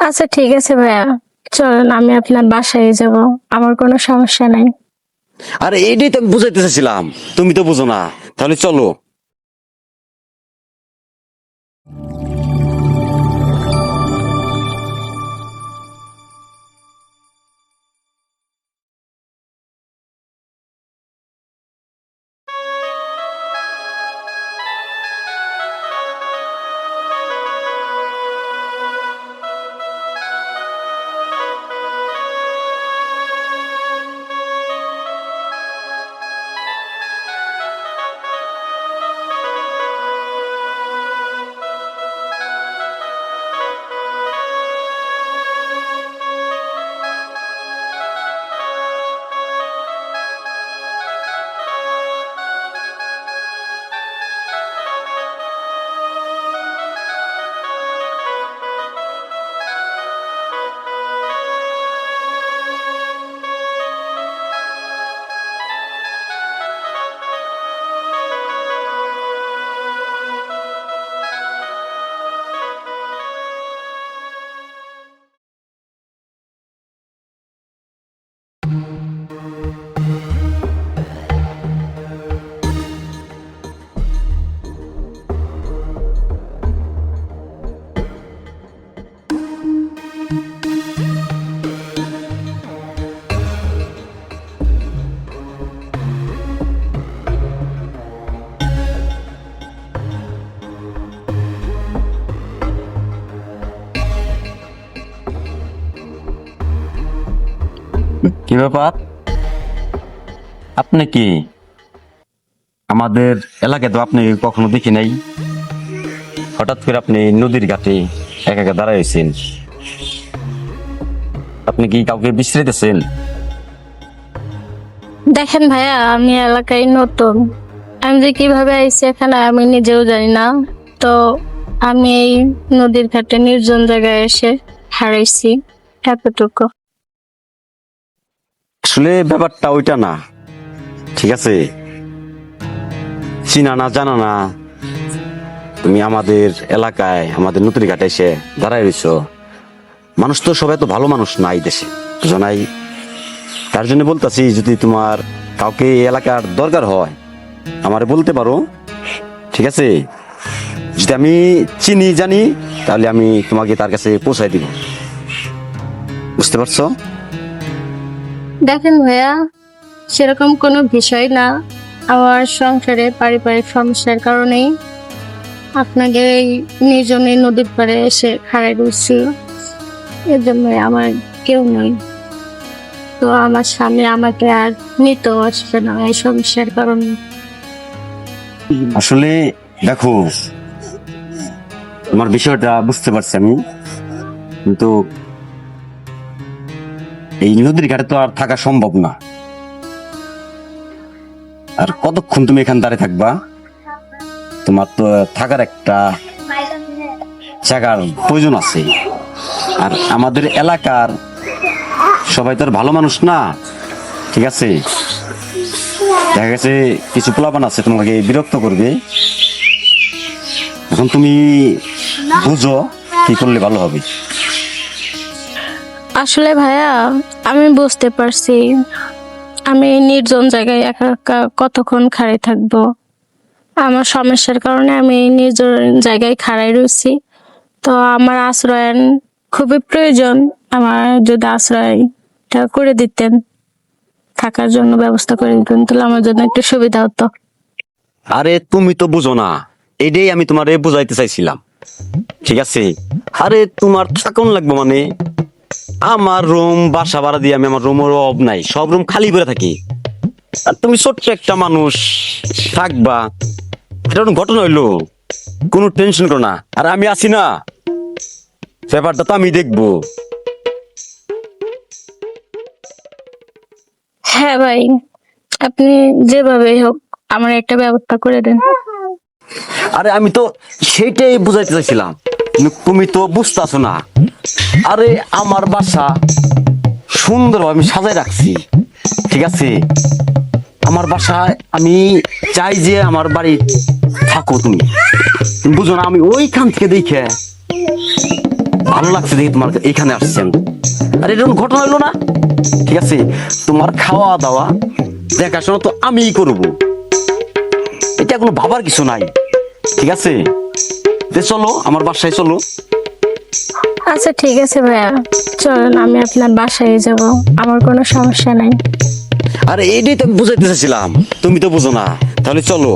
আচ্ছা ঠিক আছে ভাইয়া, চলেন আমি আপনার বাসায় যাব, আমার কোনো সমস্যা নাই। আরে এইটাই তো আমি বুঝাইতে চাইছিলাম, তুমি তো বুঝো না। তাহলে চলো। কি ব্যাপার? আপনি কি আমাদের এলাকায় তো আপনি কখনো দেখি নাই, হঠাৎ করে আপনি নদীর ঘাটে একা একা দাঁড়াইছেন। আপনি কি কাউকে বিশ্রাইতেছেন? দেখেন ভাইয়া, আমি এলাকায় নতুন, আমি যে কিভাবে আইছি এখানে আমি নিজেও জানি না। তো আমি এই নদীর ঘাটে নির্জন জায়গায় এসে হারাইছি, এতটুকু। আসলে ব্যাপারটা ওইটা না, ঠিক আছে? চিনা না জানা না, তুমি আমাদের এলাকায় আমাদের নদীর ঘাটে এসে দাঁড়াই রইছ। মানুষ তো সবাই তো ভালো মানুষ নাই দেশে, বুঝো নাই? তার জন্য বলতেছি, যদি তোমার কাউকে এই এলাকার দরকার হয় আমারে বলতে পারো, ঠিক আছে? যদি আমি চিনি জানি তাহলে আমি তোমাকে তার কাছে পৌঁছাই দিব, বুঝতে পারছো? দেখেন ভাইয়া, সেরকম কোনো বিষয় না। আমার সংসারে পারিবারিক সমস্যার কারণেই আপনাদের এই নির্জনে নদীর পাড়ে এসে খাড়াই রয়েছি। এর জন্য আমার কেউ নেই, তো আমার স্বামী আমাকে আর নিতেও আসবে না এই সমস্যার কারণে। আসলে দেখো, তোমার বিষয়টা বুঝতে পারছি আমি, কিন্তু এই নদীর ঘাটে তো আর থাকা সম্ভব না। আর কতক্ষণ তুমি এখানে দাঁড়িয়ে থাকবা? তোমার তো থাকার একটা জায়গার প্রয়োজন আছে। আর আমাদের এলাকার সবাই তো আর ভালো মানুষ না, ঠিক আছে? দেখা গেছে কিছু পোলাপান আছে তোমাকে বিরক্ত করবে। এখন তুমি বুঝো কি করলে ভালো হবে। আসলে ভাইয়া, আমি বুঝতে পারছি আমি এই নির্জন জায়গায় একা একা কতক্ষণ খাড়াই থাকবো। আমার সমস্যার কারণে আমি এই নির্জন জায়গায় খাড়াই রয়েছি। তো আমার আশ্রয় খুবই প্রয়োজন। আমার যদি আশ্রয়টা করে দিতেন, থাকার জন্য ব্যবস্থা করে দিতেন, তাহলে আমার জন্য একটু সুবিধা হতো। আরে তুমি তো বুঝো না, এটাই আমি তোমারে বুঝাইতে চাইছিলাম, ঠিক আছে? আরে তোমার থাকুন লাগবে মানে, আমার রুম বাসা ভাড়া দিয়ে আমি, আমার রুমের অভাব নাই, সব রুম খালি করে থাকি। আর তুমি ছোট্ট একটা মানুষ থাকবা, এটা কোনো ঘটনা হইলো? কোনো টেনশন করো না, আর আমি আছি না, ব্যাপারটা তো আমি দেখবো। হ্যাঁ ভাই, আপনি যেভাবে হোক আমার একটা ব্যবস্থা করে দেন। আরে আমি তো সেইটাই বুঝাইতে চাইছিলাম, কিন্তু তুমি তো বুঝতেছো না। আরে আমার বাসা সুন্দরভাবে আমি সাজাই রাখছি, ঠিক আছে? আমার বাসায় আমি চাই যে আমার বাড়ি থাকো তুমি, বুঝো না? আমি ওইখান থেকে দেখে ভালো লাগছে দেখি তোমার এইখানে আসছেন। আর এরকম ঘটনা হলো না, ঠিক আছে? তোমার খাওয়া দাওয়া দেখাশোনা তো আমিই করবো, এটা কোনো ভাবার কিছু নাই, ঠিক আছে? চলো আমার বাসায় চলো। আচ্ছা ঠিক আছে ভাইয়া, চলেন আমি আপনার বাসায় যাব, আমার কোনো সমস্যা নাই। আরে এইটাই তো আমি বুঝাইতে চাইছিলাম, তুমি তো বুঝো না, তাহলে চলো।